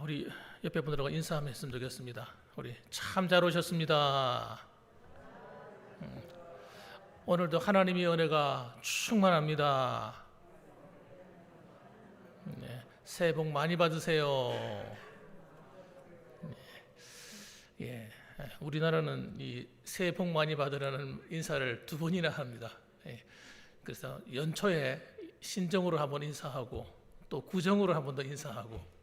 우리 옆에 분들하고 인사 한번 했으면 좋겠습니다. 우리 참 잘 오셨습니다. 오늘도 하나님의 은혜가 충만합니다. 네, 새해 복 많이 받으세요. 예, 우리나라는 이 새해 복 많이 받으라는 인사를 두 번이나 합니다. 예, 그래서 연초에 신정으로 한번 인사하고 또 구정으로 한번 더 인사하고,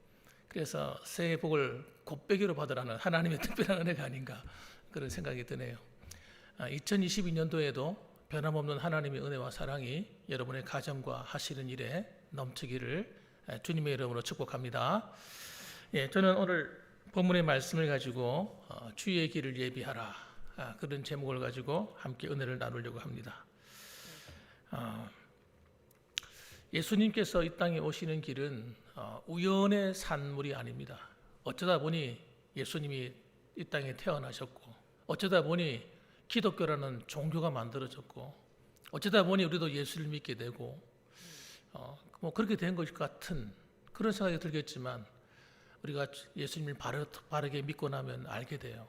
그래서 새해 복을 곱빼기로 받으라는 하나님의 특별한 은혜가 아닌가 그런 생각이 드네요. 2022년도에도 변함없는 하나님의 은혜와 사랑이 여러분의 가정과 하시는 일에 넘치기를 주님의 이름으로 축복합니다. 예, 저는 오늘 본문의 말씀을 가지고 주의 길을 예비하라, 그런 제목을 가지고 함께 은혜를 나누려고 합니다. 예수님께서 이 땅에 오시는 길은 우연의 산물이 아닙니다. 어쩌다 보니 예수님이 이 땅에 태어나셨고, 어쩌다 보니 기독교라는 종교가 만들어졌고, 어쩌다 보니 우리도 예수를 믿게 되고, 뭐 그렇게 된 것 같은 그런 생각이 들겠지만, 우리가 예수님을 바르게 믿고 나면 알게 돼요.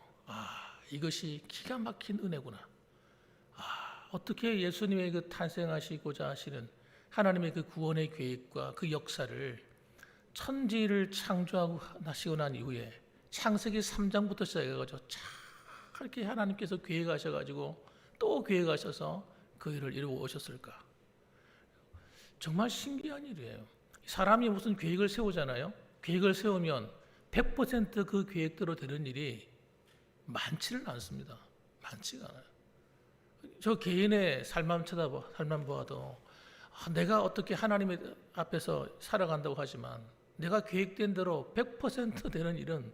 이것이 기가 막힌 은혜구나. 어떻게 예수님의 그 탄생하시고자 하시는 하나님의 그 구원의 계획과 그 역사를 천지를 창조하고 나시고 난 이후에 창세기 3장부터 시작해가지고 이렇게 하나님께서 계획하셔가지고 또 계획하셔서 그 일을 이루어 오셨을까? 정말 신기한 일이에요. 사람이 무슨 계획을 세우잖아요. 계획을 세우면 100% 그 계획대로 되는 일이 많지는 않습니다. 많지가 않아요. 저 개인의 삶만 보아도 내가 어떻게 하나님의 앞에서 살아간다고 하지만 내가 계획된 대로 100% 되는 일은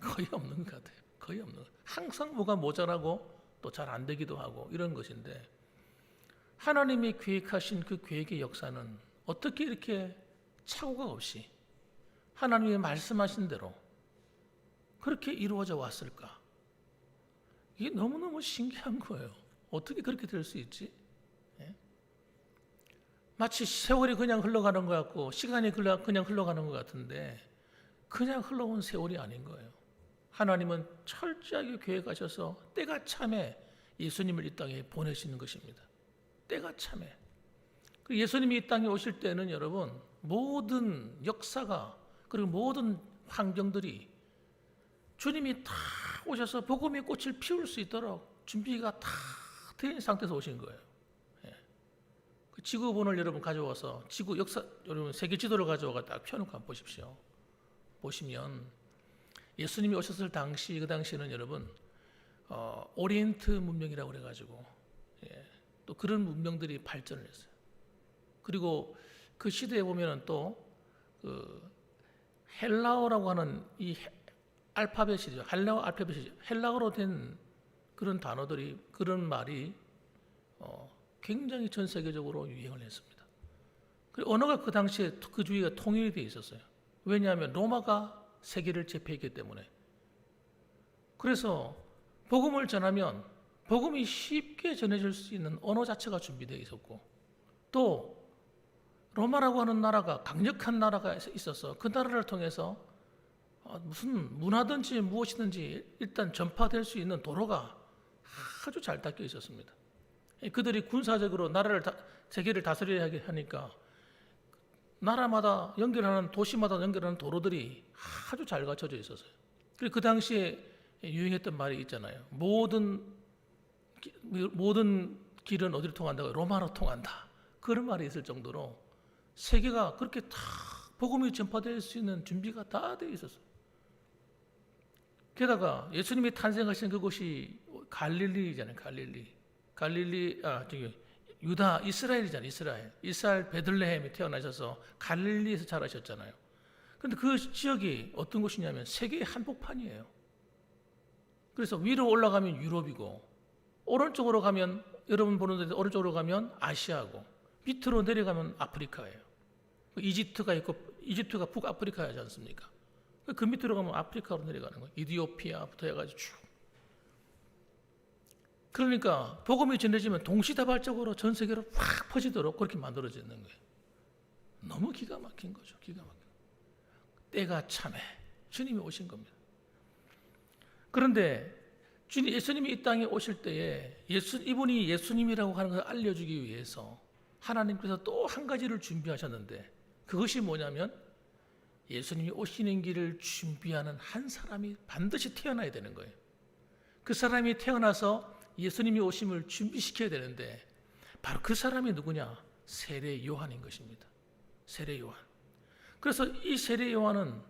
거의 없는 것 같아요. 거의 없는 것 같아요. 항상 뭐가 모자라고 또 잘 안 되기도 하고 이런 것인데, 하나님이 계획하신 그 계획의 역사는 어떻게 이렇게 착오가 없이 하나님이 말씀하신 대로 그렇게 이루어져 왔을까? 이게 너무너무 신기한 거예요. 어떻게 그렇게 될 수 있지? 마치 세월이 그냥 흘러가는 것 같고 시간이 그냥 흘러가는 것 같은데 그냥 흘러온 세월이 아닌 거예요. 하나님은 철저하게 계획하셔서 때가 참에 예수님을 이 땅에 보내시는 것입니다. 때가 참에. 예수님이 이 땅에 오실 때는 여러분, 모든 역사가 그리고 모든 환경들이 주님이 다 오셔서 복음의 꽃을 피울 수 있도록 준비가 다 된 상태에서 오신 거예요. 그 지구본을 여러분 가져와서 지구 역사, 여러분 세계 지도를 가져와서 딱 펴놓고 한번 보십시오. 보시면 예수님이 오셨을 당시, 그 당시에는 여러분 오리엔트 문명이라고 그래가지고 또 그런 문명들이 발전을 했어요. 그리고 그 시대에 보면은 또 그 헬라어라고 하는 이 알파벳이죠. 헬라어 알파벳이죠. 헬라어로 된 그런 단어들이, 그런 말이 굉장히 전 세계적으로 유행을 했습니다. 그리고 언어가 그 당시에 그 주위가 통일이 되어 있었어요. 왜냐하면 로마가 세계를 제패했기 때문에. 그래서 복음을 전하면 복음이 쉽게 전해질 수 있는 언어 자체가 준비되어 있었고, 또 로마라고 하는 나라가 강력한 나라가 있어서 그 나라를 통해서 무슨 문화든지 무엇이든지 일단 전파될 수 있는 도로가 아주 잘 닦여 있었습니다. 그들이 군사적으로 세계를 다스려야 하니까 나라마다 연결하는, 도시마다 연결하는 도로들이 아주 잘 갖춰져 있었어요. 그리고 그 당시에 유행했던 말이 있잖아요. 모든 길은 어디로 통한다고? 로마로 통한다. 그런 말이 있을 정도로 세계가 그렇게 다 복음이 전파될 수 있는 준비가 다 되어 있었어요. 게다가 예수님이 탄생하신 그곳이 갈릴리잖아요. 유다, 이스라엘이잖아요. 이스라엘 베들레헴에 태어나셔서 갈릴리에서 자라셨잖아요. 그런데 그 지역이 어떤 곳이냐면 세계의 한복판이에요. 그래서 위로 올라가면 유럽이고, 오른쪽으로 가면, 여러분 보는 데 오른쪽으로 가면 아시아고, 밑으로 내려가면 아프리카예요. 이집트가 있고, 이집트가 북아프리카이지 않습니까? 그 밑으로 가면 아프리카로 내려가는 거예요. 이디오피아부터 해가지고 쭉. 그러니까 복음이 전해지면 동시다발적으로 전 세계로 확 퍼지도록 그렇게 만들어지는 거예요. 너무 기가 막힌 거죠. 기가 막힌. 때가 참에 주님이 오신 겁니다. 그런데 예수님이 이 땅에 오실 때에 이분이 예수님이라고 하는 것을 알려주기 위해서 하나님께서 또 한 가지를 준비하셨는데, 그것이 뭐냐면 예수님이 오시는 길을 준비하는 한 사람이 반드시 태어나야 되는 거예요. 그 사람이 태어나서 예수님이 오심을 준비시켜야 되는데, 바로 그 사람이 누구냐? 세례 요한인 것입니다. 세례 요한. 그래서 이 세례 요한은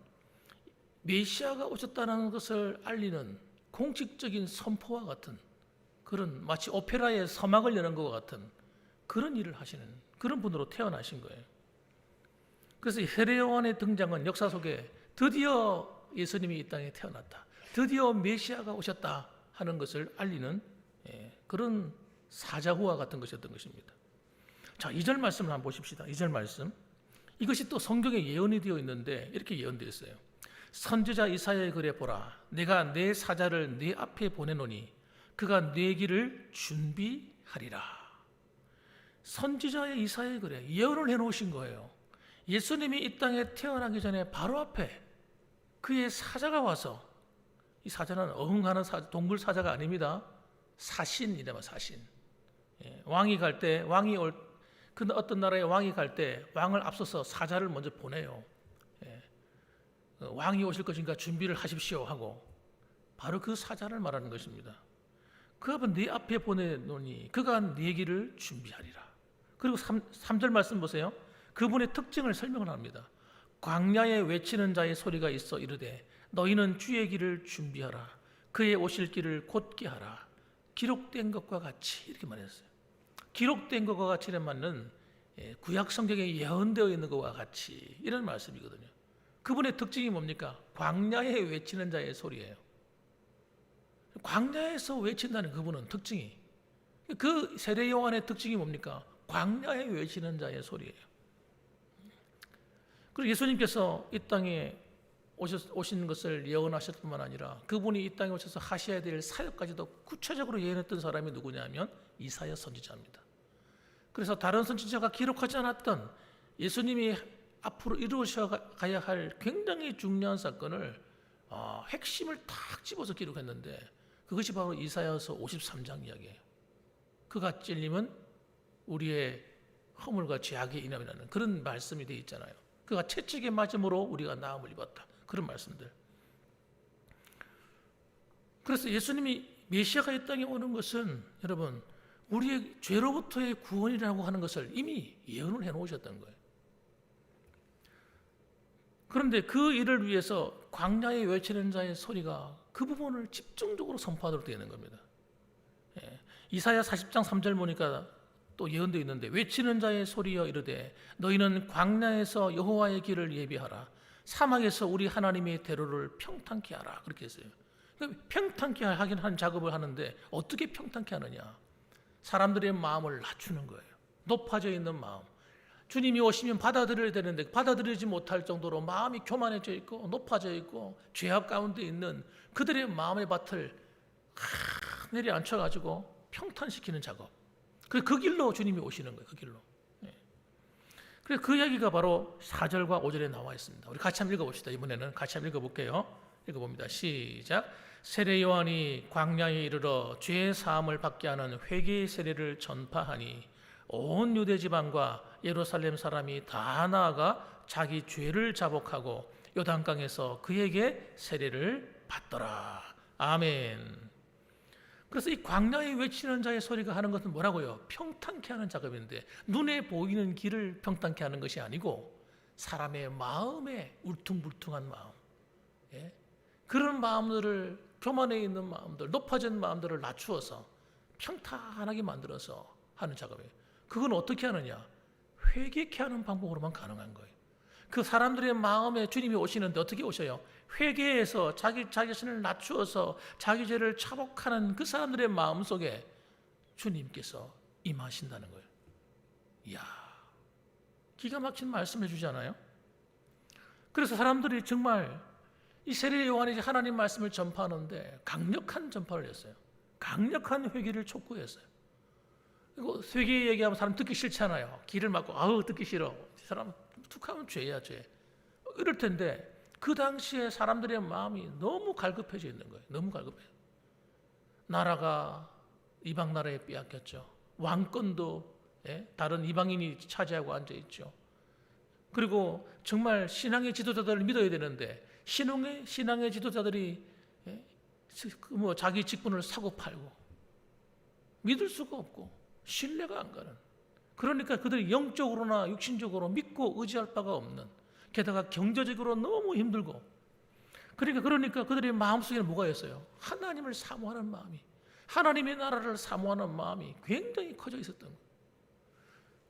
메시아가 오셨다는 것을 알리는 공식적인 선포와 같은, 그런 마치 오페라의 서막을 여는 것과 같은 그런 일을 하시는 그런 분으로 태어나신 거예요. 그래서 세례 요한의 등장은 역사 속에 드디어 예수님이 이 땅에 태어났다, 드디어 메시아가 오셨다 하는 것을 알리는 그런 사자후와 같은 것이었던 것입니다. 자, 2절 말씀을 한번 보십시다. 2절 말씀. 이것이 또 성경에 예언이 되어 있는데 이렇게 예언되어 있어요. 선지자 이사야의 글에 보라, 내가 내 사자를 네 앞에 보내노니 그가 네 길을 준비하리라. 선지자의 이사야의 글에 예언을 해놓으신 거예요. 예수님이 이 땅에 태어나기 전에 바로 앞에 그의 사자가 와서, 이 사자는 어흥하는 동물 사자가 아닙니다. 사신이라면 사신. 왕이 갈 때, 그 어떤 나라의 왕이 갈 때 왕을 앞서서 사자를 먼저 보내요. 왕이 오실 것이니까 준비를 하십시오 하고, 바로 그 사자를 말하는 것입니다. 그가 네 앞에 보내노니 그가 네 길을 준비하리라. 그리고 3절 말씀 보세요. 그분의 특징을 설명을 합니다. 광야에 외치는 자의 소리가 있어 이르되 너희는 주의 길을 준비하라, 그의 오실 길을 곧게 하라. 기록된 것과 같이, 이렇게 말했어요. 기록된 것과 같이는 맞는 구약 성경에 예언되어 있는 것과 같이, 이런 말씀이거든요. 그분의 특징이 뭡니까? 광야에 외치는 자의 소리예요. 광야에서 외친다는 그분은 특징이, 그 세례 요한의 특징이 뭡니까? 광야에 외치는 자의 소리예요. 그리고 예수님께서 이 땅에 오신 것을 예언하셨을 뿐만 아니라 그분이 이 땅에 오셔서 하셔야 될 사역까지도 구체적으로 예언했던 사람이 누구냐면 이사야 선지자입니다. 그래서 다른 선지자가 기록하지 않았던 예수님이 앞으로 이루어져 가야 할 굉장히 중요한 사건을 핵심을 탁 집어서 기록했는데, 그것이 바로 이사야서 53장 이야기예요. 그가 찔림은 우리의 허물과 죄악의 인함이라는 그런 말씀이 되어 있잖아요. 그가 채찍에 맞음으로 우리가 나음을 입었다, 그런 말씀들. 그래서 예수님이 메시아가 이 땅에 오는 것은 여러분 우리의 죄로부터의 구원이라고 하는 것을 이미 예언을 해놓으셨던 거예요. 그런데 그 일을 위해서 광야에 외치는 자의 소리가 그 부분을 집중적으로 선포하도록 되어 있는 겁니다. 이사야 40장 3절 보니까 또 예언되어 있는데, 외치는 자의 소리여 이르되 너희는 광야에서 여호와의 길을 예비하라, 사막에서 우리 하나님의 대로를 평탄케 하라, 그렇게 했어요. 그러니까 평탄케 하긴 한 작업을 하는데 어떻게 평탄케 하느냐? 사람들의 마음을 낮추는 거예요. 높아져 있는 마음. 주님이 오시면 받아들여야 되는데 받아들이지 못할 정도로 마음이 교만해져 있고 높아져 있고 죄악 가운데 있는 그들의 마음의 밭을 내려앉혀가지고 평탄시키는 작업. 그 길로 주님이 오시는 거예요. 그 길로. 그래서 그 이야기가 바로 4절과 5절에 나와 있습니다. 우리 같이 한번 읽어봅시다. 이번에는 같이 한번 읽어볼게요. 읽어봅니다. 시작. 세례 요한이 광야에 이르러 죄 사함을 받게 하는 회개의 세례를 전파하니 온 유대 지방과 예루살렘 사람이 다 나아가 자기 죄를 자복하고 요단강에서 그에게 세례를 받더라. 아멘. 그래서 이 광야에 외치는 자의 소리가 하는 것은 뭐라고요? 평탄케 하는 작업인데, 눈에 보이는 길을 평탄케 하는 것이 아니고 사람의 마음에 울퉁불퉁한 마음, 그런 마음들을, 교만해 있는 마음들, 높아진 마음들을 낮추어서 평탄하게 만들어서 하는 작업이에요. 그건 어떻게 하느냐? 회개케 하는 방법으로만 가능한 거예요. 그 사람들의 마음에 주님이 오시는데 어떻게 오셔요? 회개해서 자기 자신을 낮추어서 자기 죄를 차복하는 그 사람들의 마음 속에 주님께서 임하신다는 거예요. 이야, 기가 막힌 말씀해 주지 않아요? 그래서 사람들이 정말 이 세례 요한이 하나님 말씀을 전파하는데 강력한 전파를 했어요. 강력한 회개를 촉구했어요. 그리고 회개 얘기하면 사람 듣기 싫잖아요. 귀를 막고 아우 듣기 싫어. 이 사람 툭하면 죄야 죄. 이럴 텐데 그 당시에 사람들의 마음이 너무 갈급해져 있는 거예요. 너무 갈급해. 나라가 이방 나라에 빼앗겼죠. 왕권도 다른 이방인이 차지하고 앉아 있죠. 그리고 정말 신앙의 지도자들을 믿어야 되는데 신앙의 지도자들이 자기 직분을 사고 팔고 믿을 수가 없고 신뢰가 안 가는. 그러니까 그들이 영적으로나 육신적으로 믿고 의지할 바가 없는. 게다가 경제적으로 너무 힘들고. 그러니까 그들의 마음속에는 뭐가 있어요? 하나님을 사모하는 마음이, 하나님의 나라를 사모하는 마음이 굉장히 커져 있었던 거예요.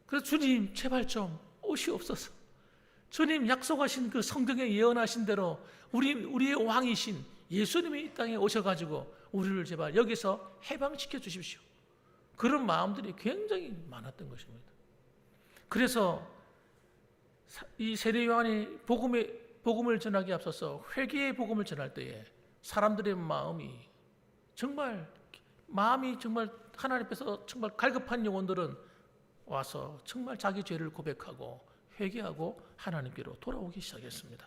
그래서 주님 제발 좀 오시옵소서. 주님 약속하신 그 성경에 예언하신 대로 우리의 왕이신 예수님이 이 땅에 오셔가지고 우리를 제발 여기서 해방시켜 주십시오. 그런 마음들이 굉장히 많았던 것입니다. 그래서 이 세례 요한이 복음을 전하기에 앞서서 회개의 복음을 전할 때에 사람들의 마음이 정말 하나님 앞에서 정말 갈급한 영혼들은 와서 정말 자기 죄를 고백하고 회개하고 하나님께로 돌아오기 시작했습니다.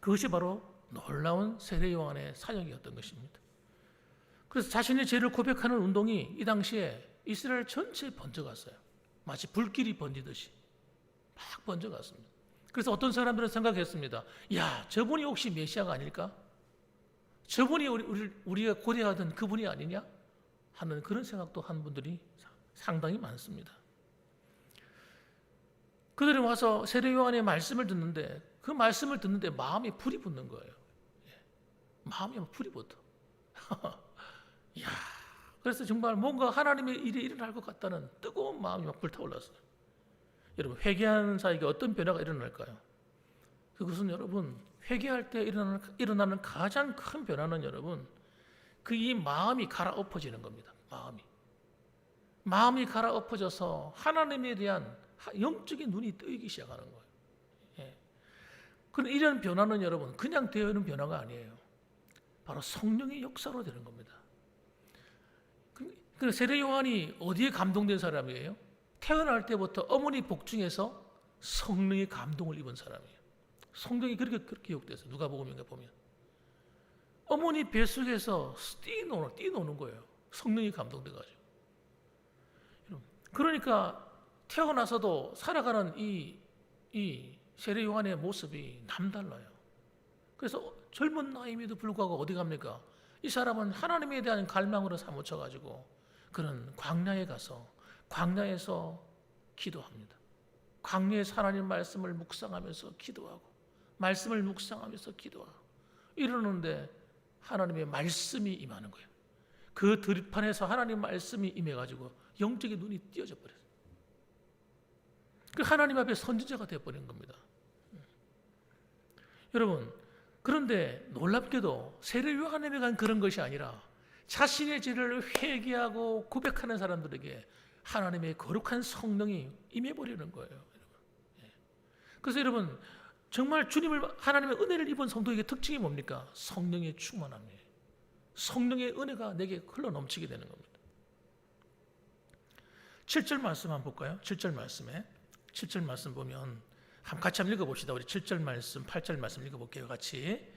그것이 바로 놀라운 세례 요한의 사역이었던 것입니다. 그래서 자신의 죄를 고백하는 운동이 이 당시에 이스라엘 전체에 번져갔어요. 마치 불길이 번지듯이 막 번져갔습니다. 그래서 어떤 사람들은 생각했습니다. 야, 저분이 혹시 메시아가 아닐까? 저분이 우리가 고대하던 그분이 아니냐? 하는 그런 생각도 한 분들이 상당히 많습니다. 그들이 와서 세례 요한의 말씀을 듣는데 그 말씀을 듣는데 마음에 불이 붙는 거예요. 마음에 불이 붙어. 야, 그래서 정말 뭔가 하나님의 일이 일어날 것 같다는 뜨거운 마음이 막 불타올랐어요. 여러분, 회개하는 자에게 어떤 변화가 일어날까요? 그것은 여러분, 회개할 때 일어나는 가장 큰 변화는 여러분, 이 마음이 갈아엎어지는 겁니다. 마음이 갈아엎어져서 하나님에 대한 영적인 눈이 뜨이기 시작하는 거예요. 그런데 이런 변화는 여러분 그냥 되어있는 변화가 아니에요. 바로 성령의 역사로 되는 겁니다. 그 세례 요한이 어디에 감동된 사람이에요? 태어날 때부터 어머니 복중에서 성령의 감동을 입은 사람이에요. 성경이 그렇게 기록돼서 누가복음에 보면 어머니 뱃속에서 뛰노는 거예요. 성령이 감동돼가지고. 그러니까 태어나서도 살아가는 이 세례 요한의 모습이 남달라요. 그래서 젊은 나이임에도 불구하고 어디 갑니까? 이 사람은 하나님에 대한 갈망으로 사무쳐가지고 그런 광야에 가서 광야에서 기도합니다. 광야에서 하나님 말씀을 묵상하면서 기도하고 말씀을 묵상하면서 기도하고 이러는데 하나님의 말씀이 임하는 거예요. 그 들판에서 하나님 말씀이 임해가지고 영적인 눈이 띄어져 버렸어요. 그 하나님 앞에 선지자가 되어버린 겁니다. 여러분, 그런데 놀랍게도 세례 요한에게 간 그런 것이 아니라 자신의 죄를 회개하고 고백하는 사람들에게 하나님의 거룩한 성령이 임해버리는 거예요. 그래서 여러분, 정말 하나님의 은혜를 입은 성도에게 특징이 뭡니까? 성령의 충만함이에요. 성령의 은혜가 내게 흘러 넘치게 되는 겁니다. 7절 말씀 한번 볼까요? 7절 말씀 보면 같이 한번 읽어봅시다. 우리 7절 말씀, 8절 말씀 읽어볼게요. 같이.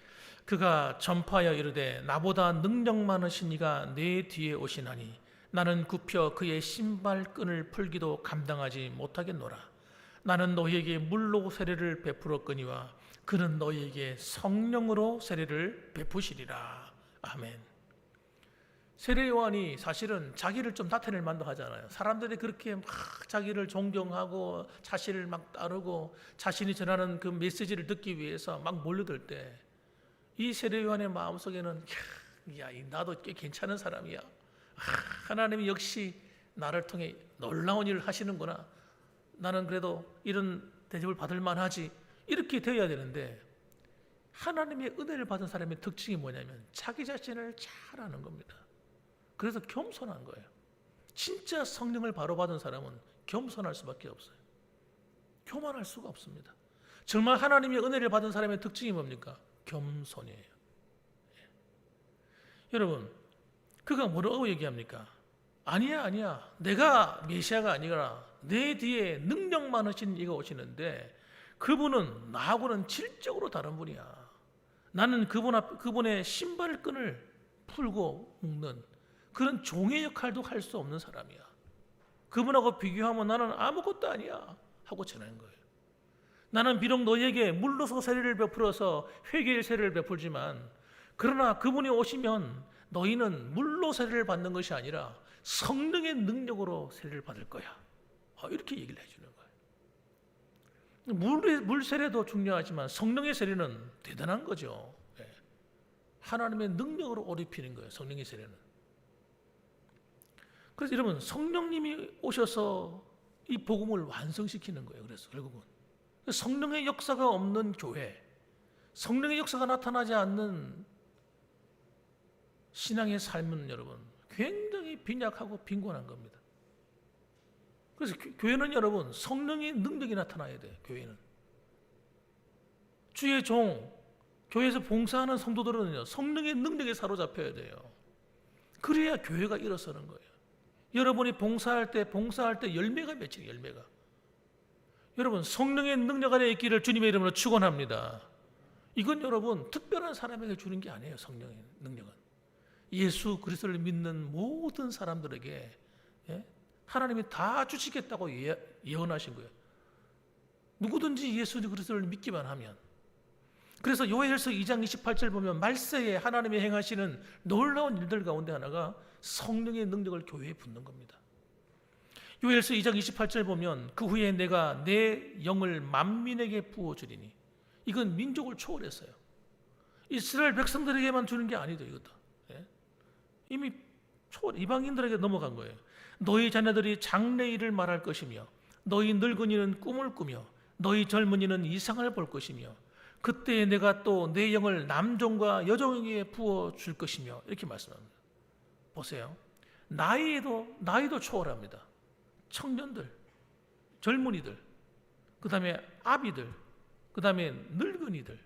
그가 전파하여 이르되 나보다 능력 많으신 이가 내 뒤에 오시나니 나는 굽혀 그의 신발끈을 풀기도 감당하지 못하겠노라. 나는 너희에게 물로 세례를 베풀었거니와 그는 너희에게 성령으로 세례를 베푸시리라. 아멘. 세례 요한이 사실은 자기를 좀 나타낼 만도 하잖아요. 사람들이 그렇게 막 자기를 존경하고 자신을 막 따르고 자신이 전하는 그 메시지를 듣기 위해서 막 몰려들 때 이 세례 요한의 마음속에는 야, 나도 꽤 괜찮은 사람이야. 하나님이 역시 나를 통해 놀라운 일을 하시는구나. 나는 그래도 이런 대접을 받을 만하지. 이렇게 되어야 되는데 하나님의 은혜를 받은 사람의 특징이 뭐냐면 자기 자신을 잘 아는 겁니다. 그래서 겸손한 거예요. 진짜 성령을 바로 받은 사람은 겸손할 수밖에 없어요. 교만할 수가 없습니다. 정말 하나님의 은혜를 받은 사람의 특징이 뭡니까? 겸손이에요. 여러분, 그가 뭐라고 얘기합니까? 아니야. 내가 메시아가 아니라 내 뒤에 능력 많으신 이가 오시는데 그분은 나하고는 질적으로 다른 분이야. 나는 그분의 신발끈을 풀고 묶는 그런 종의 역할도 할 수 없는 사람이야. 그분하고 비교하면 나는 아무것도 아니야 하고 전하는 거예요. 나는 비록 너에게 물로서 세례를 베풀어서 회개의 세례를 베풀지만 그러나 그분이 오시면 너희는 물로 세례를 받는 것이 아니라 성령의 능력으로 세례를 받을 거야. 이렇게 얘기를 해주는 거예요. 물 세례도 중요하지만 성령의 세례는 대단한 거죠. 하나님의 능력으로 옷 입히는 거예요. 성령의 세례는. 그래서 여러분 성령님이 오셔서 이 복음을 완성시키는 거예요. 그래서 결국은 성령의 역사가 없는 교회, 성령의 역사가 나타나지 않는 신앙의 삶은 여러분 굉장히 빈약하고 빈곤한 겁니다. 그래서 교회는 여러분 성령의 능력이 나타나야 돼요. 교회는 주의 종, 교회에서 봉사하는 성도들은요 성령의 능력에 사로잡혀야 돼요. 그래야 교회가 일어서는 거예요. 여러분이 봉사할 때 열매가 맺혀요. 열매가. 여러분 성령의 능력 안에 있기를 주님의 이름으로 축원합니다. 이건 여러분 특별한 사람에게 주는 게 아니에요. 성령의 능력은 예수 그리스도를 믿는 모든 사람들에게 하나님이 다 주시겠다고 예언하신 거예요. 누구든지 예수 그리스도를 믿기만 하면. 그래서 요엘서 2장 28절 보면 말세에 하나님이 행하시는 놀라운 일들 가운데 하나가 성령의 능력을 교회에 붓는 겁니다. 요엘서 2장 28절 보면 그 후에 내가 내 영을 만민에게 부어주리니, 이건 민족을 초월했어요. 이스라엘 백성들에게만 주는 게 아니죠. 이것도 이미 이방인들에게 넘어간 거예요. 너희 자녀들이 장래일을 말할 것이며 너희 늙은이는 꿈을 꾸며 너희 젊은이는 이상을 볼 것이며 그때 내가 또 내 영을 남종과 여종에게 부어줄 것이며, 이렇게 말씀합니다. 보세요. 나이도 초월합니다. 청년들, 젊은이들, 그 다음에 아비들, 그 다음에 늙은이들,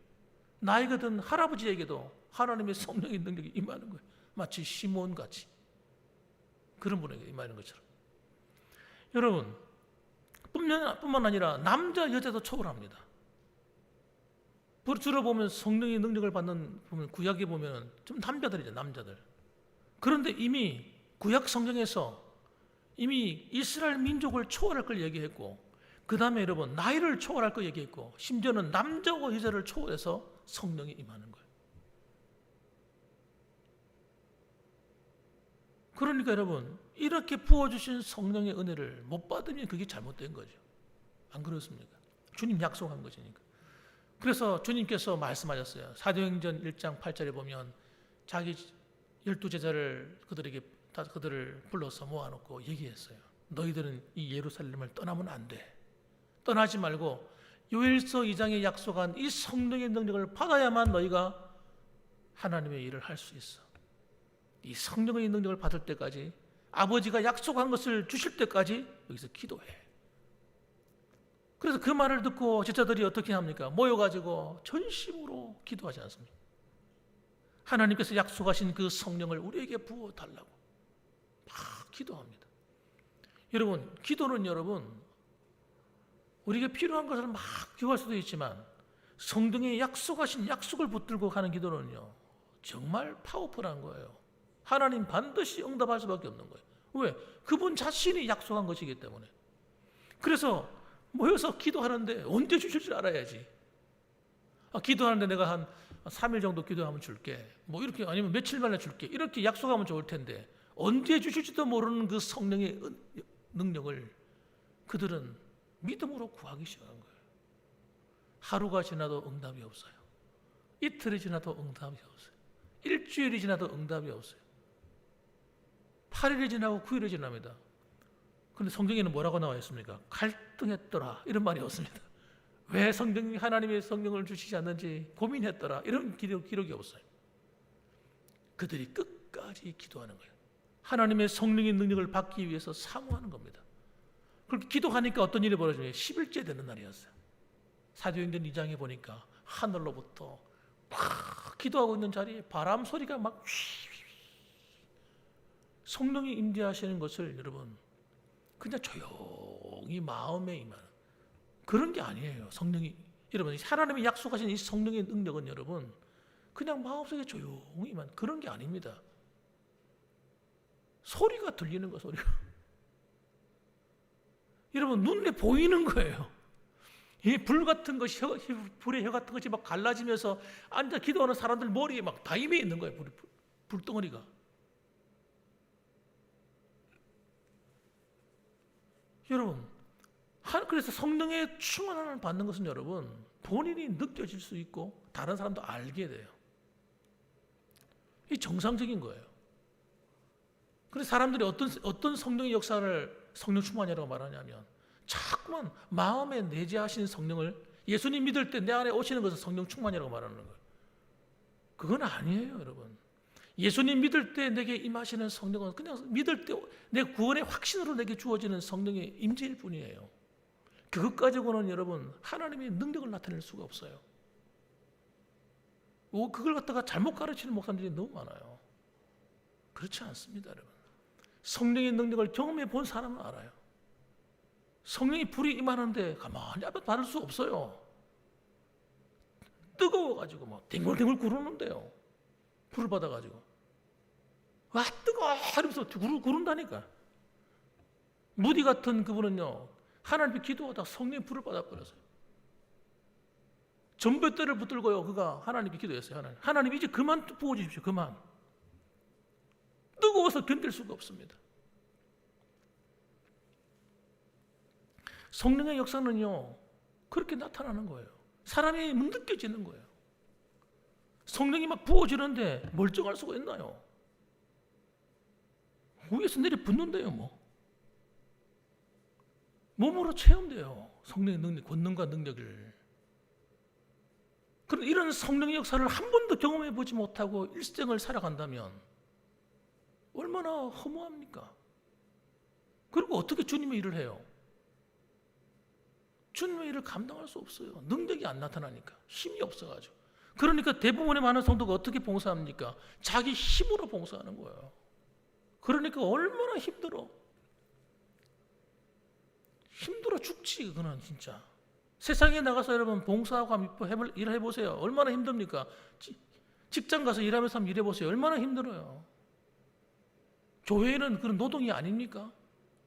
나이가 든 할아버지에게도 하나님의 성령의 능력이 임하는 거예요. 마치 시몬같이 그런 분에게 임하는 것처럼. 여러분 뿐만 아니라 남자 여자도 초월합니다. 주로 보면 성령의 능력을 받는 보면 구약에 보면 좀 남자들이죠. 남자들. 그런데 이미 구약 성경에서 이미 이스라엘 민족을 초월할 걸 얘기했고, 그 다음에 여러분 나이를 초월할 걸 얘기했고, 심지어는 남자와 여자를 초월해서 성령이 임하는 거예요. 그러니까 여러분 이렇게 부어주신 성령의 은혜를 못 받으면 그게 잘못된 거죠. 안 그렇습니까? 주님 약속한 것이니까. 그래서 주님께서 말씀하셨어요. 사도행전 1장 8절에 보면 자기 12제자를 그들을 불러서 모아놓고 얘기했어요. 너희들은 이 예루살렘을 떠나면 안 돼. 떠나지 말고 요엘서 2장에 약속한 이 성령의 능력을 받아야만 너희가 하나님의 일을 할 수 있어. 이 성령의 능력을 받을 때까지, 아버지가 약속한 것을 주실 때까지 여기서 기도해. 그래서 그 말을 듣고 제자들이 어떻게 합니까? 모여가지고 전심으로 기도하지 않습니까? 하나님께서 약속하신 그 성령을 우리에게 부어달라고 막 기도합니다. 여러분 기도는 우리에게 필요한 것을 막 기도할 수도 있지만 성령의 약속하신 약속을 붙들고 가는 기도는요 정말 파워풀한 거예요. 하나님 반드시 응답할 수밖에 없는 거예요. 왜? 그분 자신이 약속한 것이기 때문에. 그래서 모여서 기도하는데 언제 주실 줄 알아야지. 기도하는데 내가 한 3일 정도 기도하면 줄게, 뭐 이렇게, 아니면 며칠 만에 줄게, 이렇게 약속하면 좋을 텐데 언제 주실지도 모르는 그 성령의 능력을 그들은 믿음으로 구하기 시작한 거예요. 하루가 지나도 응답이 없어요. 이틀이 지나도 응답이 없어요. 일주일이 지나도 응답이 없어요. 8일이 지나고 9일이 지납니다. 그런데 성경에는 뭐라고 나와 있습니까? 갈등했더라, 이런 말이 없습니다. 왜 하나님의 성령을 주시지 않는지 고민했더라, 이런 기록이 없어요. 그들이 끝까지 기도하는 거예요. 하나님의 성령의 능력을 받기 위해서 사모하는 겁니다. 그렇게 기도하니까 어떤 일이 벌어지냐? 10일째 되는 날이었어요. 사도행전 2장에 보니까 하늘로부터 막 기도하고 있는 자리에 바람 소리가 막 성령이 임재하시는 것을 여러분 그냥 조용히 마음에 임하는 그런 게 아니에요. 성령이 여러분, 하나님이 약속하신 이 성령의 능력은 여러분 그냥 마음속에 조용히만 그런 게 아닙니다. 소리가 들리는 거, 소리가. 여러분, 눈에 보이는 거예요. 이 불 같은 것이, 불의 혀 같은 것이 막 갈라지면서 앉아 기도하는 사람들 머리에 막 다 임해 있는 거예요. 불덩어리가. 여러분, 그래서 성령의 충만함을 받는 것은 여러분 본인이 느껴질 수 있고 다른 사람도 알게 돼요. 이 정상적인 거예요. 그래서 사람들이 어떤 성령의 역사를 성령 충만이라고 말하냐면 자꾸만 마음에 내재하시는 성령을 예수님 믿을 때 내 안에 오시는 것을 성령 충만이라고 말하는 거예요. 그건 아니에요, 여러분. 예수님 믿을 때 내게 임하시는 성령은 그냥 믿을 때 내 구원의 확신으로 내게 주어지는 성령의 임재일 뿐이에요. 그것 가지고는 여러분 하나님의 능력을 나타낼 수가 없어요. 그걸 갖다가 잘못 가르치는 목사님들이 너무 많아요. 그렇지 않습니다, 여러분. 성령의 능력을 경험해 본 사람은 알아요. 성령이 불이 임하는데 가만히 앞에 받을 수 없어요. 뜨거워가지고 막 뒹굴뒹굴 구르는데요. 불을 받아가지고 와 뜨거워 하면서 구른다니까. 무디 같은 그분은요 하나님께 기도하다가 성령의 불을 받아버렸어요. 전봇대를 붙들고요 그가 하나님께 기도했어요. 하나님 이제 그만 부어주십시오. 그만. 뜨거워서 견딜 수가 없습니다. 성령의 역사는요 그렇게 나타나는 거예요. 사람이 느껴지는 거예요. 성령이 막 부어지는데 멀쩡할 수가 있나요? 위에서 내려 붙는데요 뭐. 몸으로 체험돼요. 성령의 능력, 권능과 능력을. 그런 이런 성령의 역사를 한 번도 경험해 보지 못하고 일생을 살아간다면 얼마나 허무합니까? 그리고 어떻게 주님의 일을 해요? 주님의 일을 감당할 수 없어요. 능력이 안 나타나니까. 힘이 없어가지고. 그러니까 대부분의 많은 성도가 어떻게 봉사합니까? 자기 힘으로 봉사하는 거예요. 그러니까 얼마나 힘들어. 힘들어 죽지 그거는 진짜. 세상에 나가서 여러분 봉사하고 일을 해보세요. 얼마나 힘듭니까? 직장 가서 일하면서 한번 일해보세요. 얼마나 힘들어요. 교회는 그런 노동이 아닙니까?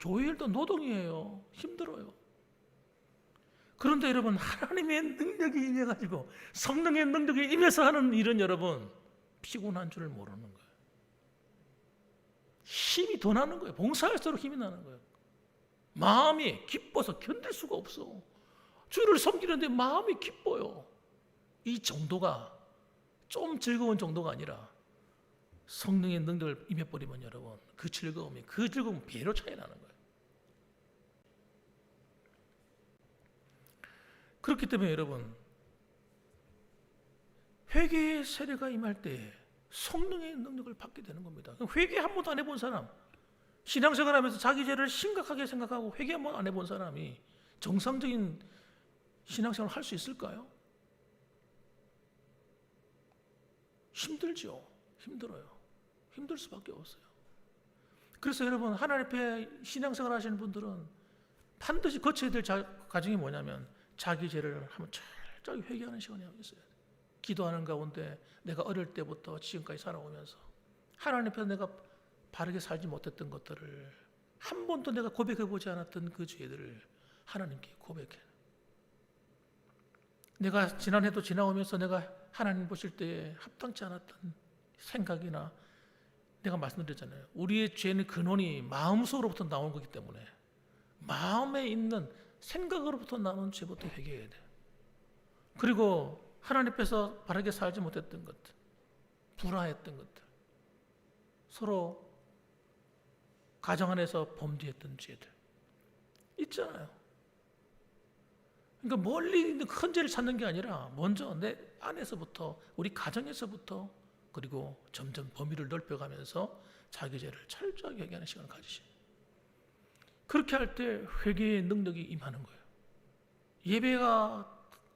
교회일도 노동이에요. 힘들어요. 그런데 여러분 하나님의 능력이 임해가지고 성령의 능력이 임해서 하는 일은 여러분 피곤한 줄을 모르는 거예요. 힘이 더 나는 거예요. 봉사할수록 힘이 나는 거예요. 마음이 기뻐서 견딜 수가 없어. 주를 섬기는데 마음이 기뻐요. 이 정도가 좀 즐거운 정도가 아니라 성령의 능력을 임해버리면 여러분 그 즐거움은 배로 차이 나는 거예요. 그렇기 때문에 여러분 회개의 세례가 임할 때 성령의 능력을 받게 되는 겁니다. 회개 한 번도 안 해본 사람, 신앙생활하면서 자기 죄를 심각하게 생각하고 회개 한 번 안 해본 사람이 정상적인 신앙생활을 할 수 있을까요? 힘들죠. 힘들어요. 힘들 수밖에 없어요. 그래서 여러분 하나님 앞에 신앙생활 하시는 분들은 반드시 거쳐야 될 과정이 뭐냐면 자기 죄를 한번 철저히 회개하는 시간이 있어야 돼요. 기도하는 가운데 내가 어릴 때부터 지금까지 살아오면서 하나님 앞에서 내가 바르게 살지 못했던 것들을 한 번도 내가 고백해보지 않았던 그 죄들을 하나님께 고백해. 내가 지난해도 지나오면서 내가 하나님 보실 때에 합당치 않았던 생각이나 내가 말씀드렸잖아요. 우리의 죄는 근원이 마음속으로부터 나온 거기 때문에 마음에 있는 생각으로부터 나오는 죄부터 회개해야 돼요. 그리고 하나님 앞에서 바르게 살지 못했던 것들, 불화했던 것들, 서로 가정 안에서 범죄했던 죄들 있잖아요. 그러니까 멀리 있는 큰 죄를 찾는 게 아니라 먼저 내 안에서부터 우리 가정에서부터 그리고 점점 범위를 넓혀가면서 자기 죄를 철저하게 회개하는 시간을 가지시고 그렇게 할 때 회개의 능력이 임하는 거예요.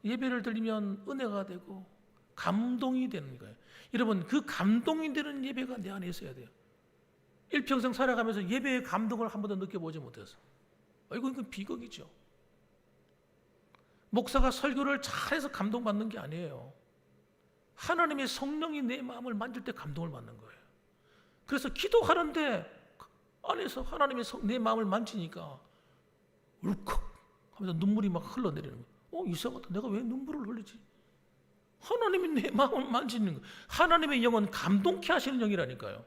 예배를 드리면 은혜가 되고 감동이 되는 거예요. 여러분 그 감동이 되는 예배가 내 안에 있어야 돼요. 일평생 살아가면서 예배의 감동을 한 번도 느껴보지 못해서 이건 비극이죠. 목사가 설교를 잘해서 감동받는 게 아니에요. 하나님의 성령이 내 마음을 만질 때 감동을 받는 거예요. 그래서 기도하는데 안에서 하나님의 내 마음을 만지니까 울컥 하면서 눈물이 막 흘러내리는 거예요. 이상하다. 내가 왜 눈물을 흘리지? 하나님이 내 마음을 만지는 거예요. 하나님의 영은 감동케 하시는 영이라니까요.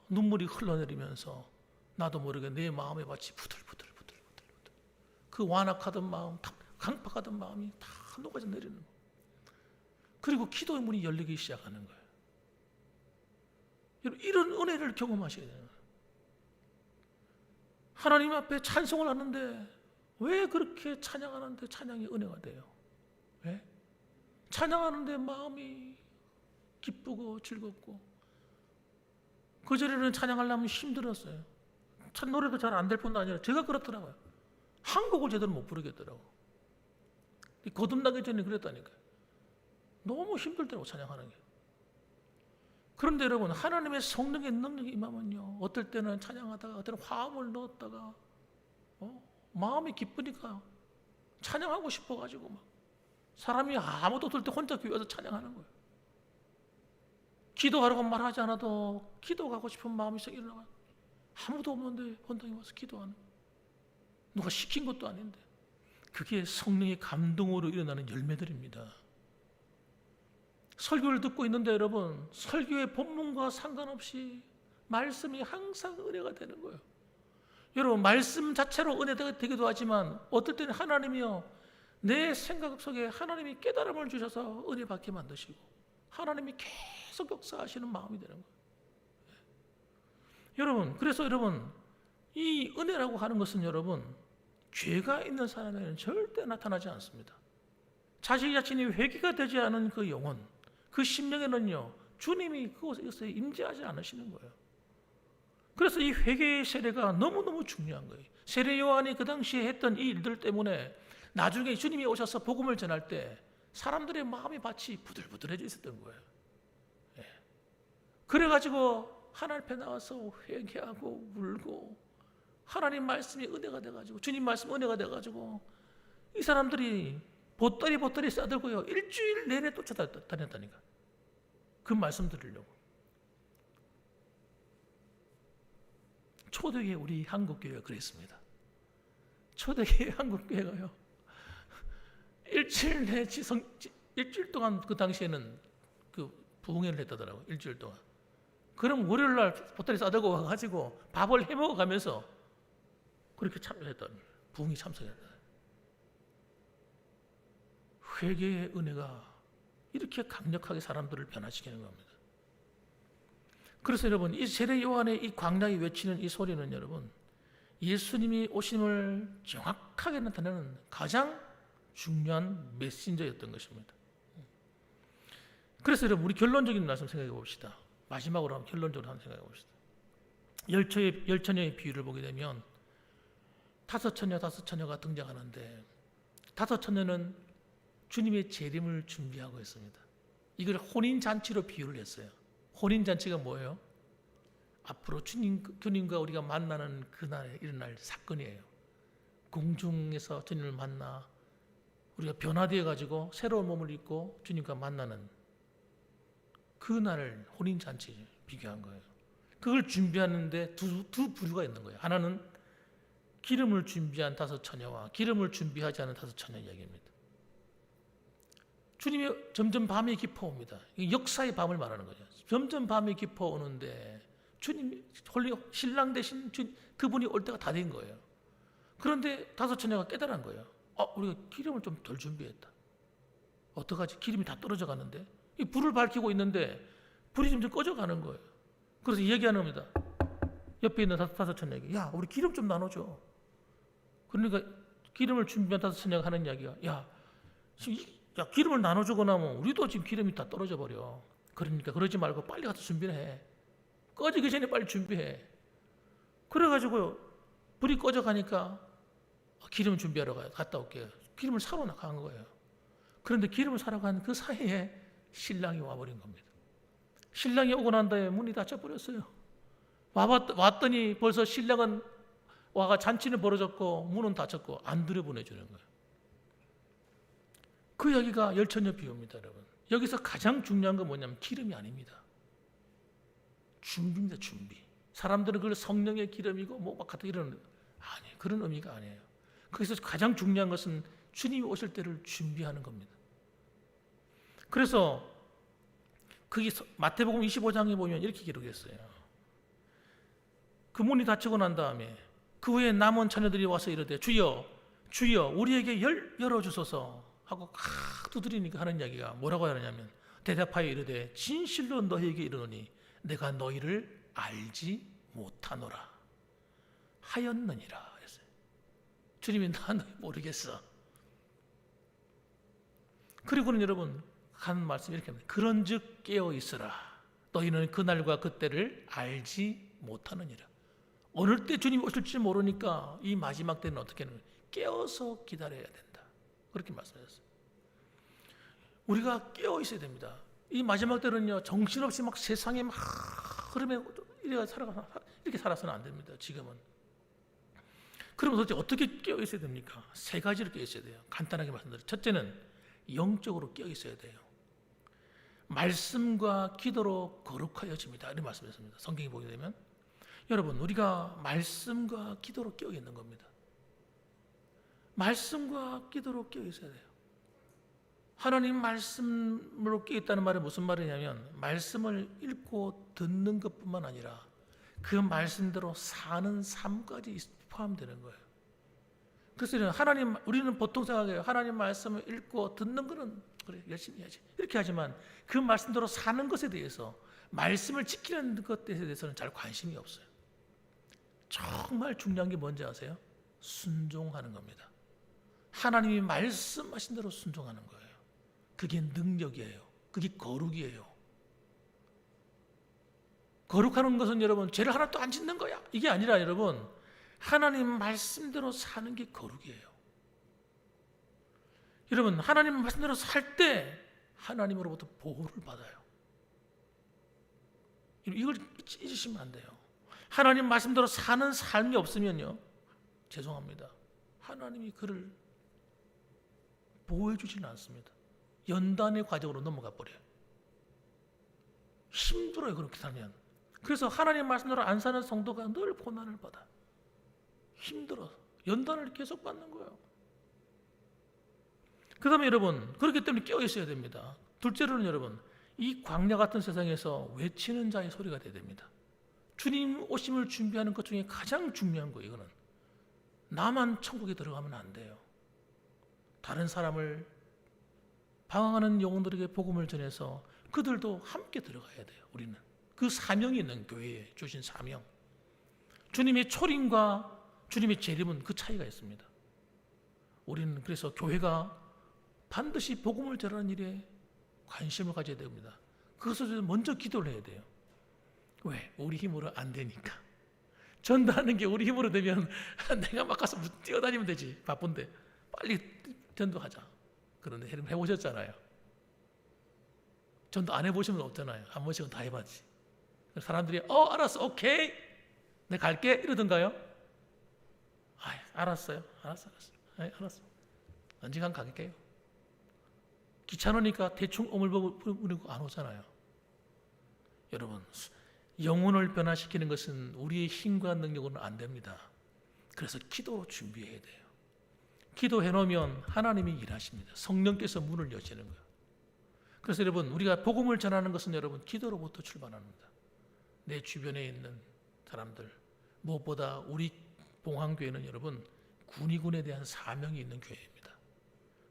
눈물이 흘러내리면서 나도 모르게 내 마음에 마치 부들부들 그 완악하던 마음, 강팍하던 마음이 다 녹아져 내리는 거예요. 그리고 기도의 문이 열리기 시작하는 거예요. 여러분, 이런 은혜를 경험하셔야 돼요. 하나님 앞에 찬송을 하는데 왜 그렇게 찬양하는데 찬양이 은혜가 돼요? 왜? 찬양하는데 마음이 기쁘고 즐겁고, 그 전에는 찬양하려면 힘들었어요. 참 노래도 잘 안 될 뿐도 아니라 제가 그렇더라고요. 한 곡을 제대로 못 부르겠더라고. 거듭나기 전에 그랬다니까요. 너무 힘들더라고 찬양하는 게. 그런데 여러분, 하나님의 성령의 능력이 임하면요, 어떨 때는 찬양하다가 어떨 때는 화음을 넣었다가 마음이 기쁘니까 찬양하고 싶어가지고 막 사람이 아무도 없을 때 혼자 교회 와서 찬양하는 거예요. 기도하라고 말하지 않아도 기도 가고 싶은 마음이 생기나, 아무도 없는데 본당에 와서 기도하는 거예요. 누가 시킨 것도 아닌데. 그게 성령의 감동으로 일어나는 열매들입니다. 설교를 듣고 있는데 여러분, 설교의 본문과 상관없이 말씀이 항상 은혜가 되는 거예요. 여러분, 말씀 자체로 은혜가 되기도 하지만 어떨 때는 하나님이요, 내 생각 속에 하나님이 깨달음을 주셔서 은혜 받게 만드시고 하나님이 계속 역사하시는 마음이 되는 거예요. 여러분, 그래서 여러분, 이 은혜라고 하는 것은 여러분, 죄가 있는 사람에게는 절대 나타나지 않습니다. 자신 자신이 회개가 되지 않은 그 영혼, 그 심령에는요, 주님이 그곳에 임재하지 않으시는 거예요. 그래서 이 회개의 세례가 너무너무 중요한 거예요. 세례 요한이 그 당시에 했던 이 일들 때문에 나중에 주님이 오셔서 복음을 전할 때 사람들의 마음이 마치 부들부들해져 있었던 거예요. 그래가지고 하나님 앞에 나와서 회개하고 울고, 하나님 말씀이 은혜가 돼가지고, 주님 말씀 은혜가 돼가지고 이 사람들이 보따리 싸들고요, 일주일 내내 쫓아다녔다니까. 그 말씀 들으려고. 초대교회, 우리 한국교회가 그랬습니다. 초대교회 한국교회가요, 일주일 동안 그 당시에는 그 부흥회를 했다더라고요. 일주일 동안. 그럼 월요일 날 보따리 싸들고 와가지고 밥을 해먹어가면서 그렇게 참여했던, 부흥이 참석했다. 회개의 은혜가 이렇게 강력하게 사람들을 변화시키는 겁니다. 그래서 여러분, 이 세례 요한의 이 광야에 외치는 이 소리는 여러분, 예수님이 오심을 정확하게 나타내는 가장 중요한 메신저였던 것입니다. 그래서 여러분, 우리 결론적인 말씀 생각해 봅시다. 마지막으로 한번 결론적으로 한번 생각해 봅시다. 열처녀의 비유를 보게 되면 다섯 처녀가 등장하는데, 다섯 처녀는 주님의 재림을 준비하고 있습니다. 이걸 혼인잔치로 비유를 했어요. 혼인잔치가 뭐예요? 앞으로 주님과 우리가 만나는 그날에 일어날 사건이에요. 공중에서 주님을 만나 우리가 변화되어 가지고 새로운 몸을 입고 주님과 만나는 그날을 혼인잔치에 비교한 거예요. 그걸 준비하는데 두 부류가 있는 거예요. 하나는 기름을 준비한 다섯 처녀와 기름을 준비하지 않은 다섯 처녀 이야기입니다. 주님이 점점 밤이 깊어옵니다. 역사의 밤을 말하는 거죠. 점점 밤이 깊어오는데 주님, 신랑 대신 그분이 올 때가 다 된 거예요. 그런데 다섯 처녀가 깨달은 거예요. 우리가 기름을 좀 덜 준비했다. 어떡하지? 기름이 다 떨어져 가는데, 이 불을 밝히고 있는데 불이 점점 꺼져가는 거예요. 그래서 얘기하는 겁니다. 옆에 있는 다섯 처녀에게, 야, 우리 기름 좀 나눠줘. 그러니까 기름을 준비한 다섯 처녀가 하는 이야기가, 야, 기름을 나눠주고 나면 우리도 지금 기름이 다 떨어져 버려. 그러니까 그러지 말고 빨리 가서 준비를 해. 꺼지기 전에 빨리 준비해. 그래가지고 불이 꺼져가니까 기름 준비하러 갔다 올게요. 기름을 사러 나간 거예요. 그런데 기름을 사러 간 그 사이에 신랑이 와버린 겁니다. 신랑이 오고 난 다음에 문이 닫혀버렸어요. 왔더니 벌써 신랑은 와가 잔치는 벌어졌고 문은 닫혔고 안 들여보내주는 거예요. 그 이야기가 열천녀 비유입니다, 여러분. 여기서 가장 중요한 건 뭐냐면 기름이 아닙니다. 준비입니다, 준비. 사람들은 그걸 성령의 기름이고 뭐 같은 이런 아니 그런 의미가 아니에요. 거기서 가장 중요한 것은 주님이 오실 때를 준비하는 겁니다. 그래서 그게 마태복음 25장에 보면 이렇게 기록했어요. 그 문이 닫히고 난 다음에 그 후에 남은 자녀들이 와서 이르되 주여 주여 우리에게 열어주소서 하고 두드리니까 하는 이야기가 뭐라고 하느냐면 대답하여 이르되 진실로 너희에게 이르노니 내가 너희를 알지 못하노라 하였느니라 그랬어요. 주님이 나 너희 모르겠어. 그리고는 여러분 한 말씀 이렇게 합니다. 그런즉 깨어 있으라 너희는 그날과 그때를 알지 못하느니라. 어느 때 주님이 오실지 모르니까 이 마지막 때는 어떻게 하는 거예요? 깨어서 기다려야 된다. 그렇게 말씀하셨어요. 우리가 깨어 있어야 됩니다. 이 마지막 때는요 정신없이 막 세상에 막 흐름에 이렇게 살아서는 안 됩니다. 지금은. 그러면 도대체 어떻게 깨어 있어야 됩니까? 세 가지로 깨어 있어야 돼요. 간단하게 말씀드려요. 첫째는 영적으로 깨어 있어야 돼요. 말씀과 기도로 거룩하여집니다. 이런 말씀이었습니다. 성경에 보게 되면 여러분 우리가 말씀과 기도로 깨어 있는 겁니다. 말씀과 기도로 깨어 있어야 돼요. 하나님 말씀으로 깨어 있다는 말은 무슨 말이냐면 말씀을 읽고 듣는 것뿐만 아니라 그 말씀대로 사는 삶까지 포함되는 거예요. 그래서 우리는 보통 생각해요. 하나님 말씀을 읽고 듣는 거는 그래 열심히 해야지 이렇게 하지만 그 말씀대로 사는 것에 대해서 말씀을 지키는 것에 대해서는 잘 관심이 없어요. 정말 중요한 게 뭔지 아세요? 순종하는 겁니다. 하나님이 말씀하신 대로 순종하는 거예요. 그게 능력이에요. 그게 거룩이에요. 거룩하는 것은 여러분 죄를 하나도 안 짓는 거야 이게 아니라 여러분 하나님 말씀대로 사는 게 거룩이에요. 여러분 하나님 말씀대로 살 때 하나님으로부터 보호를 받아요. 이걸 잊으시면 안 돼요. 하나님 말씀대로 사는 삶이 없으면요 죄송합니다. 하나님이 그를 보호해 주지는 않습니다. 연단의 과정으로 넘어가 버려요. 힘들어요 그렇게 살면. 그래서 하나님 말씀대로 안 사는 성도가 늘 고난을 받아. 힘들어. 연단을 계속 받는 거예요. 그 다음에 여러분 그렇기 때문에 깨어 있어야 됩니다. 둘째로는 여러분 이 광야 같은 세상에서 외치는 자의 소리가 돼야 됩니다. 주님 오심을 준비하는 것 중에 가장 중요한 거예요. 이거는 나만 천국에 들어가면 안 돼요. 다른 사람을 방황하는 영혼들에게 복음을 전해서 그들도 함께 들어가야 돼요. 우리는 그 사명이 있는 교회에 주신 사명. 주님의 초림과 주님의 재림은 그 차이가 있습니다. 우리는 그래서 교회가 반드시 복음을 전하는 일에 관심을 가져야 됩니다. 그것을 위해서 먼저 기도를 해야 돼요. 왜? 우리 힘으로 안 되니까. 전도하는 게 우리 힘으로 되면 내가 막 가서 뛰어다니면 되지. 바쁜데 빨리 전도하자. 그런데 해보셨잖아요. 전도 안 해보시면 없잖아요. 한 번씩은 다 해봤지. 사람들이 알았어 오케이 내가 갈게 이러던가요? 알았어요. 알았어. 언젠간 갈게요. 귀찮으니까 대충 오물부리고 안 오잖아요. 여러분 영혼을 변화시키는 것은 우리의 힘과 능력으로는 안 됩니다. 그래서 기도로 준비해야 돼요. 기도해 놓으면 하나님이 일하십니다. 성령께서 문을 여시는 거예요. 그래서 여러분 우리가 복음을 전하는 것은 여러분 기도로부터 출발합니다. 내 주변에 있는 사람들 무엇보다 우리 봉황교회는 여러분 군의군에 대한 사명이 있는 교회입니다.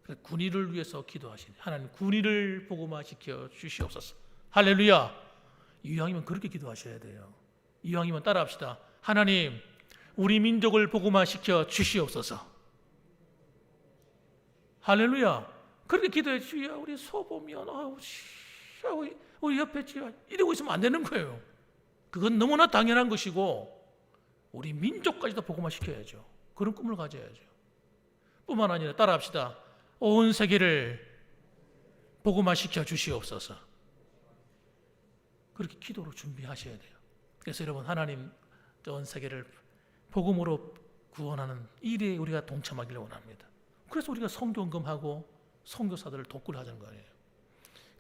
그래서 군의를 위해서 기도하시니 하나님 군의를 복음화시켜 주시옵소서. 할렐루야. 이왕이면 그렇게 기도하셔야 돼요. 이왕이면 따라합시다. 하나님 우리 민족을 복음화시켜 주시옵소서. 할렐루야. 그렇게 기도해 주야 우리 소보면 우리 옆에 지야 이러고 있으면 안 되는 거예요. 그건 너무나 당연한 것이고 우리 민족까지도 복음화시켜야죠. 그런 꿈을 가져야죠. 뿐만 아니라 따라합시다. 온 세계를 복음화시켜 주시옵소서. 그렇게 기도로 준비하셔야 돼요. 그래서 여러분 하나님 온 세계를 복음으로 구원하는 일에 우리가 동참하기를 원합니다. 그래서 우리가 성경검하고 선교사들을 돕고 하자는 거예요.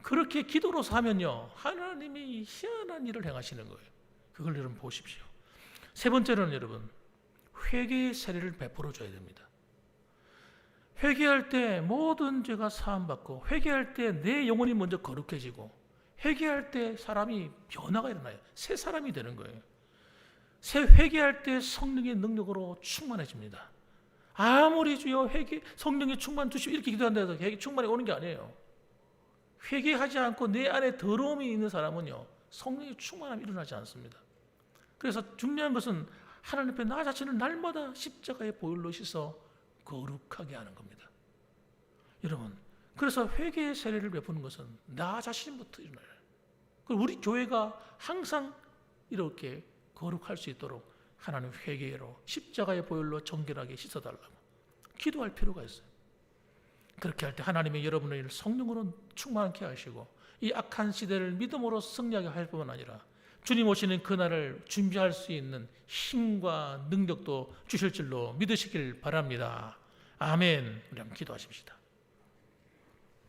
그렇게 기도로서 하면요, 하나님이 희한한 일을 행하시는 거예요. 그걸 여러분 보십시오. 세 번째로는 여러분, 회개의 세례를 베풀어 줘야 됩니다. 회개할 때 모든 죄가 사함받고, 회개할 때 내 영혼이 먼저 거룩해지고, 회개할 때 사람이 변화가 일어나요. 새 사람이 되는 거예요. 회개할 때 성령의 능력으로 충만해집니다. 아무리 주여 성령의 충만 주시고 이렇게 기도한다 해서 회개 충만이 오는 게 아니에요. 회개하지 않고 내 안에 더러움이 있는 사람은요, 성령의 충만함이 일어나지 않습니다. 그래서 중요한 것은 하나님 앞에 나 자신을 날마다 십자가의 보혈로 씻어 거룩하게 하는 겁니다. 여러분, 그래서 회개의 세례를 베푸는 것은 나 자신부터 일어나요. 그리고 우리 교회가 항상 이렇게 거룩할 수 있도록 하나님 회개로 십자가의 보혈로 정결하게 씻어달라고 기도할 필요가 있어요. 그렇게 할 때 하나님이 여러분을 성령으로 충만케 하시고 이 악한 시대를 믿음으로 승리하게 할 뿐만 아니라 주님 오시는 그날을 준비할 수 있는 힘과 능력도 주실 줄로 믿으시길 바랍니다. 아멘. 우리 한번 기도하십시다.